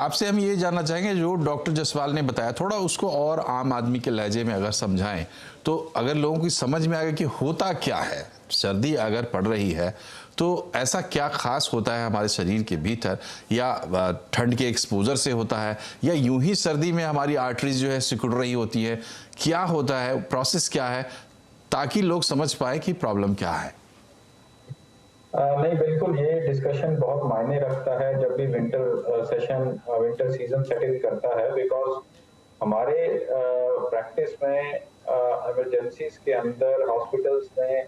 आपसे हम ये जानना चाहेंगे, जो डॉक्टर जसवाल ने बताया थोड़ा उसको और आम आदमी के लहजे में अगर समझाएं, तो अगर लोगों की समझ में आएगा कि होता क्या है। सर्दी अगर पड़ रही है तो ऐसा क्या खास होता है हमारे शरीर के भीतर, या ठंड के एक्सपोजर से होता है, या यूं ही सर्दी में हमारी आर्टरीज जो है सिकुड़ रही होती है, क्या होता है, प्रोसेस क्या है, ताकि लोग समझ पाए कि प्रॉब्लम क्या है। नहीं, बिल्कुल ये डिस्कशन बहुत मायने रखता है जब भी विंटर सीजन सेट इन करता है, बिकॉज हमारे प्रैक्टिस में इमरजेंसीज के अंदर हॉस्पिटल्स में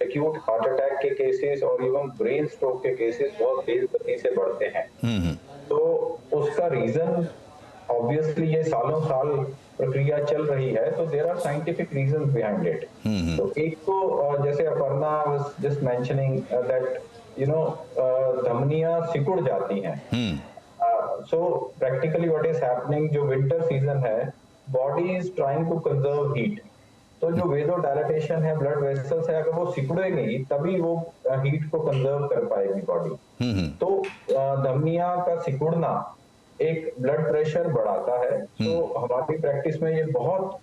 एक्यूट हार्ट अटैक के केसेस और इवन ब्रेन स्ट्रोक के केसेस बहुत तेज गति से बढ़ते हैं। तो उसका रीजन ऑब्वियसली ये सालों साल प्रक्रिया चल रही है, तो there are scientific reasons behind it. तो एक तो जैसे Aparna was just mentioning that you know धमनियां सिकुड़ जाती हैं। So practically what is happening, जो विंटर सीजन है, body is trying to conserve heat. तो जो वेजो डायलेटेशन है, ब्लड वेसल्स है, अगर वो सिकुड़ेंगी तभी वो हीट को कंजर्व कर पाएगी बॉडी। तो धमनियां का सिकुड़ना एक ब्लड प्रेशर बढ़ाता है। तो हमारी प्रैक्टिस में ये बहुत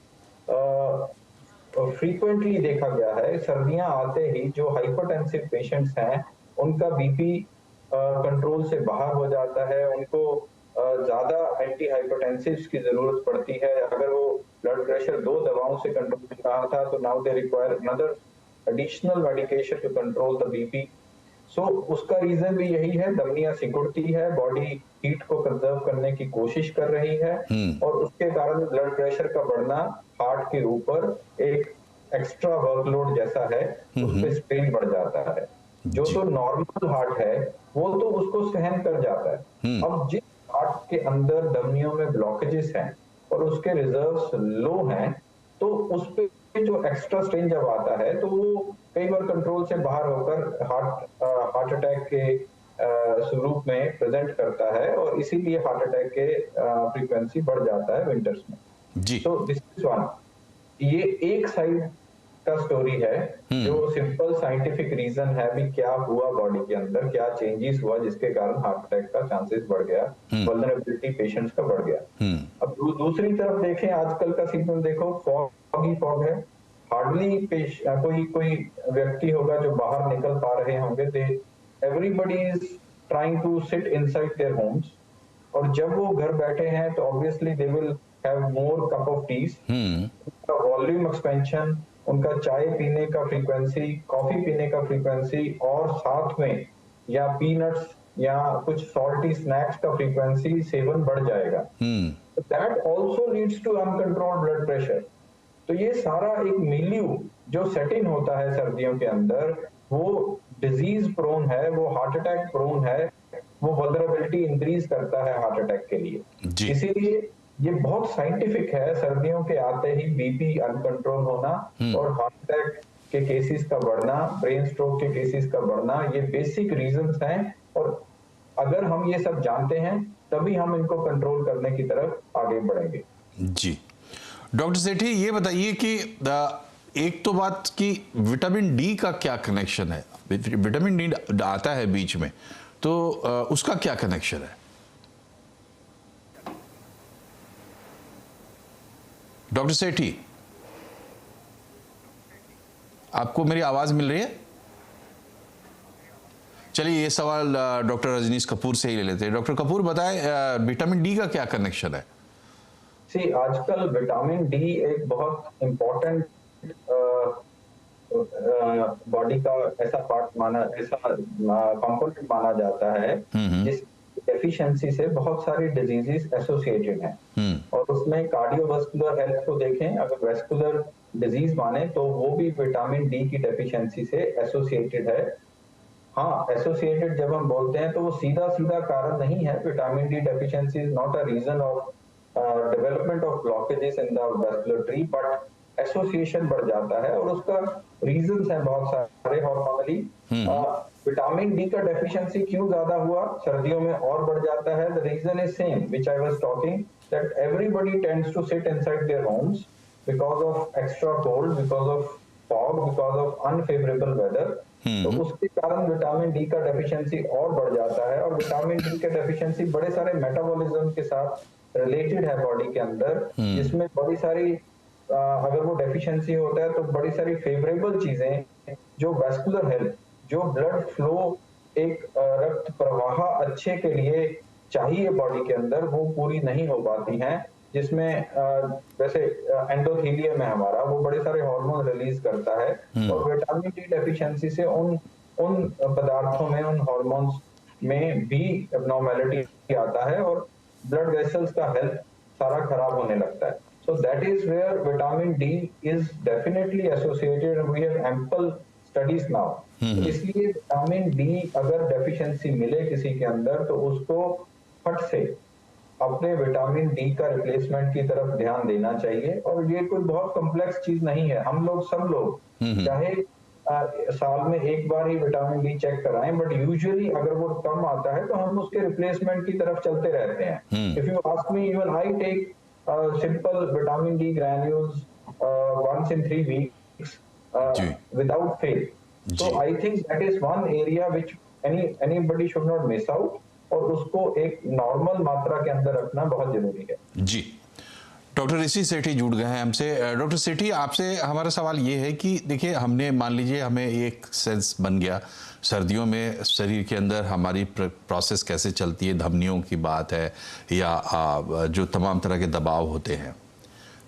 फ्रीक्वेंटली देखा गया है। सर्दियां आते ही जो हाइपरटेंसिव पेशेंट्स हैं उनका बीपी कंट्रोल से बाहर हो जाता है, उनको ज्यादा एंटी हाइपरटेंसिव्स की जरूरत पड़ती है। अगर वो ब्लड प्रेशर 2 दवाओं से कंट्रोल में रहा था, तो now they require another additional medication to control the BP. So उसका रीजन भी यही है, धमनियां सिकुड़ती है, बॉडी हीट को कंजर्व करने की कोशिश कर रही है, और उसके कारण ब्लड प्रेशर का बढ़ना हार्ट के ऊपर एक एक्स्ट्रा वर्कलोड जैसा है, उस पर स्ट्रेन बढ़ जाता है। जो तो नॉर्मल हार्ट है वो तो उसको सहन कर जाता है। अब जिस हार्ट के अंदर धमनियों में ब्लॉकेजेस हैं और उसके रिजर्व्स लो हैं, तो उस पे जो एक्स्ट्रा स्ट्रेन जब आता है तो वो कई बार कंट्रोल से बाहर होकर हार्ट अटैक के स्वरूप में प्रेजेंट करता है, और इसीलिए हार्ट अटैक के फ्रीक्वेंसी बढ़ जाता है विंटर्स में। जी। तो दिस इज वन, ये एक साइड का स्टोरी है, जो सिंपल साइंटिफिक रीजन है भी क्या हुआ बॉडी के अंदर, क्या चेंजेस हुआ जिसके कारण हार्ट अटैक का चांसेस बढ़ गया, वल्नरेबिलिटी पेशेंट्स का बढ़ गया। अब दूसरी तरफ देखें, आजकल का सीजन देखो, फॉग ही फॉग है। हार्डली कोई व्यक्ति होगा जो बाहर निकल पा रहे होंगे। They everybody is trying to sit inside their homes, और जब वो घर बैठे हैं तो obviously they will have more cup of teas. Volume expansion, उनका चाय पीने का फ्रीक्वेंसी, कॉफी पीने का फ्रीक्वेंसी, और साथ में या पीनट्स या कुछ सॉल्टी स्नैक्स का फ्रीक्वेंसी सेवन बढ़ जाएगा। That also leads to uncontrolled blood pressure. तो ये सारा एक मिल्यू जो सेट इन होता है सर्दियों के अंदर, वो डिजीज प्रोन है, वो हार्ट अटैक प्रोन है, वो वल्नरेबिलिटी इंक्रीज करता है हार्ट अटैक के लिए। इसीलिए ये बहुत साइंटिफिक है, सर्दियों के आते ही बीपी अनकंट्रोल होना और हार्ट अटैक के केसेस का बढ़ना, ब्रेन स्ट्रोक के केसेस का बढ़ना, ये बेसिक रीजंस हैं। और अगर हम ये सब जानते हैं तभी हम इनको कंट्रोल करने की तरफ आगे बढ़ेंगे। जी डॉक्टर सेठी, ये बताइए कि एक तो बात कि विटामिन डी का क्या कनेक्शन है। विटामिन डी आता है बीच में, तो उसका क्या कनेक्शन है डॉक्टर सेठी? आपको मेरी आवाज मिल रही है? चलिए ये सवाल डॉक्टर रजनीश कपूर से ही ले लेते हैं। डॉक्टर कपूर बताएं, विटामिन डी का क्या कनेक्शन है? आजकल विटामिन डी एक बहुत इंपॉर्टेंट बॉडी का ऐसा कंपोनेंट माना जाता है, जिस डेफिशिएंसी से बहुत सारी डिजीजेस एसोसिएटेड हैं। और उसमें कार्डियोवास्कुलर हेल्थ को देखें, अगर वेस्कुलर डिजीज माने तो वो भी विटामिन डी की डेफिशिएंसी से एसोसिएटेड है। हाँ, एसोसिएटेड जब हम बोलते हैं तो वो सीधा सीधा कारण नहीं है। Vitamin D deficiency is not a reason of development of blockages in the vascular tree, but association बढ़ जाता है, और उसका रीजंस हैं बहुत सारे हॉर्मोनली। विटामिन डी का डेफिशिएंसी क्यों ज्यादा हुआ सर्दियों में और बढ़ जाता है? The reason is same which I was talking, that everybody tends to sit inside their homes because of extra cold, because of fog, because of unfavourable weather. तो उसके कारण विटामिन डी का डेफिशिएंसी और बढ़ जाता है, और विटामिन डी के डेफिशिएंसी बड़े सारे मेटाबॉलिज्म के साथ रिलेटेड है बॉडी के अंदर, जिसमें बड़ी सारी अगर वो डेफिशिएंसी होता है तो बड़ी सारी फेवरेबल चीजें जो वैस्कुलर हेल्थ, जो ब्लड फ्लो, एक रक्त प्रवाह अच्छे के लिए चाहिए बॉडी के अंदर, वो पूरी नहीं हो पाती हैं, जिसमें वैसे एंडोथेलियम है हमारा, वो बड़े सारे हार्मोन रिलीज करता है, और विटामिन डी डेफिशिएंसी से उन पदार्थों में, उन हार्मोन्स में भी एब्नॉर्मेलिटी आता है और ब्लड वेसल्स का हेल्थ सारा खराब होने लगता है. So that is where vitamin D is definitely associated, and we have ample studies now. तो इसलिए विटामिन डी अगर डेफिशिएंसी मिले किसी के अंदर तो उसको फट से अपने विटामिन डी का रिप्लेसमेंट की तरफ ध्यान देना चाहिए. और ये कोई बहुत कॉम्प्लेक्स चीज नहीं है. हम लोग, सब लोग चाहे साल में एक बार ही विटामिन डी चेक कराएं, बट यूजुअली अगर वो कम आता है तो हम उसके रिप्लेसमेंट की तरफ चलते रहते हैं. If you ask me, even I take simple vitamin D granules once in 3 weeks without fail. So I think that is one area which anybody should not miss out, और उसको एक नॉर्मल मात्रा के अंदर रखना बहुत जरूरी है. जी, डॉक्टर ऋषि सेठी जुड़ गए हैं हमसे. डॉक्टर सेठी, आपसे हमारा सवाल ये है कि देखिए, हमने मान लीजिए हमें एक सेंस बन गया सर्दियों में शरीर के अंदर हमारी प्रोसेस कैसे चलती है, धमनियों की बात है या जो तमाम तरह के दबाव होते हैं,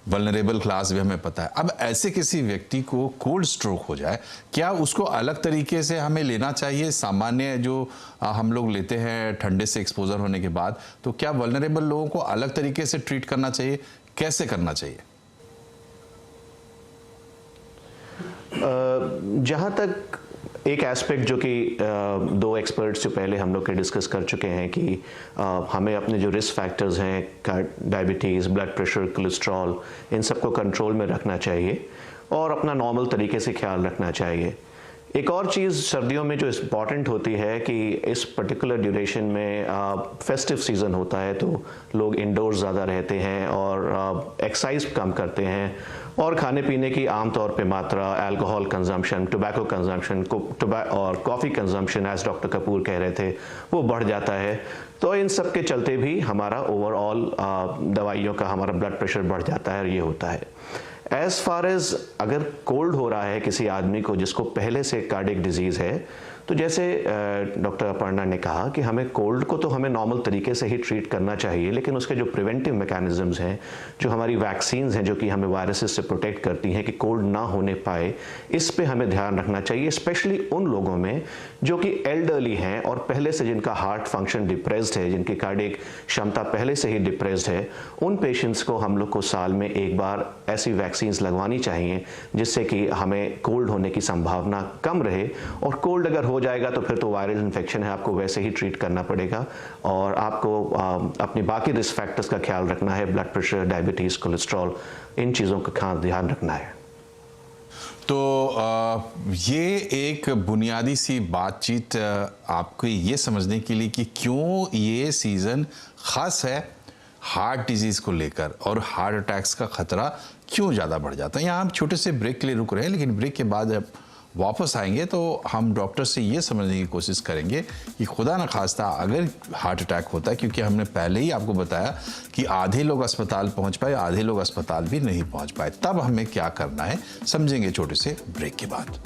वल्नरेबल क्लास भी हमें पता है. अब ऐसे किसी व्यक्ति को कोल्ड स्ट्रोक हो जाए, क्या उसको अलग तरीके से हमें लेना चाहिए सामान्य जो हम लोग लेते हैं ठंडे से एक्सपोजर होने के बाद? तो क्या वल्नरेबल लोगों को अलग तरीके से ट्रीट करना चाहिए, कैसे करना चाहिए? जहाँ तक एक एस्पेक्ट जो कि दो एक्सपर्ट्स जो पहले हम लोग के डिस्कस कर चुके हैं कि हमें अपने जो रिस्क फैक्टर्स हैं, डायबिटीज़, ब्लड प्रेशर, कोलेस्ट्रॉल, इन सबको कंट्रोल में रखना चाहिए और अपना नॉर्मल तरीके से ख्याल रखना चाहिए. एक और चीज़ सर्दियों में जो इम्पॉर्टेंट होती है कि इस पर्टिकुलर ड्यूरेशन में फेस्टिव सीज़न होता है, तो लोग इंडोर्स ज़्यादा रहते हैं और एक्सरसाइज कम करते हैं, और खाने पीने की आमतौर पे मात्रा, अल्कोहल कंजम्पशन, टोबैको कंजम्पशन और coffee consumption, as doctor Kapoor कह रहे थे, वो बढ़ जाता है. तो इन सब के चलते भी हमारा ओवरऑल दवाइयों का हमारा ब्लड प्रेशर बढ़ जाता है और ये होता है. एज फार एज अगर कोल्ड हो रहा है किसी आदमी को जिसको पहले से कार्डियक डिजीज़ है, तो जैसे डॉक्टर अपर्णा ने कहा कि हमें कोल्ड को तो हमें नॉर्मल तरीके से ही ट्रीट करना चाहिए, लेकिन उसके जो प्रिवेंटिव मैकेनिज्म्स हैं, जो हमारी वैक्सीन्स हैं जो कि हमें वायरसेस से प्रोटेक्ट करती हैं कि कोल्ड ना होने पाए, इस पे हमें ध्यान रखना चाहिए. स्पेशली उन लोगों में जो कि एल्डरली हैं और पहले से जिनका हार्ट फंक्शन डिप्रेस्ड है, जिनकी कार्डियक क्षमता पहले से ही डिप्रेस्ड है, उन पेशेंट्स को हम लोग को साल में एक बार ऐसी वैक्सीन्स लगवानी चाहिए जिससे कि हमें कोल्ड होने की संभावना कम रहे. और कोल्ड अगर हो जाएगा तो फिर तो वायरल इन्फेक्शन है, आपको वैसे ही ट्रीट करना पड़ेगा और आपको अपनी बाकी रिस्क फैक्टर्स का ख्याल रखना है, ब्लड प्रेशर, डायबिटीज़, कोलेस्ट्रॉल, इन चीज़ों का खास ध्यान रखना है. तो ये एक बुनियादी सी बातचीत आपको ये समझने के लिए कि क्यों ये सीज़न ख़ास है हार्ट डिजीज़ को लेकर और हार्ट अटैक्स का ख़तरा क्यों ज़्यादा बढ़ जाता है. यहाँ हम छोटे से ब्रेक के लिए रुक रहे हैं, लेकिन ब्रेक के बाद जब वापस आएंगे तो हम डॉक्टर से ये समझने की कोशिश करेंगे कि खुदा न खास्ता अगर हार्ट अटैक होता है, क्योंकि हमने पहले ही आपको बताया कि आधे लोग अस्पताल पहुंच पाए, आधे लोग अस्पताल भी नहीं पहुंच पाए, तब हमें क्या करना है समझेंगे छोटे से ब्रेक के बाद.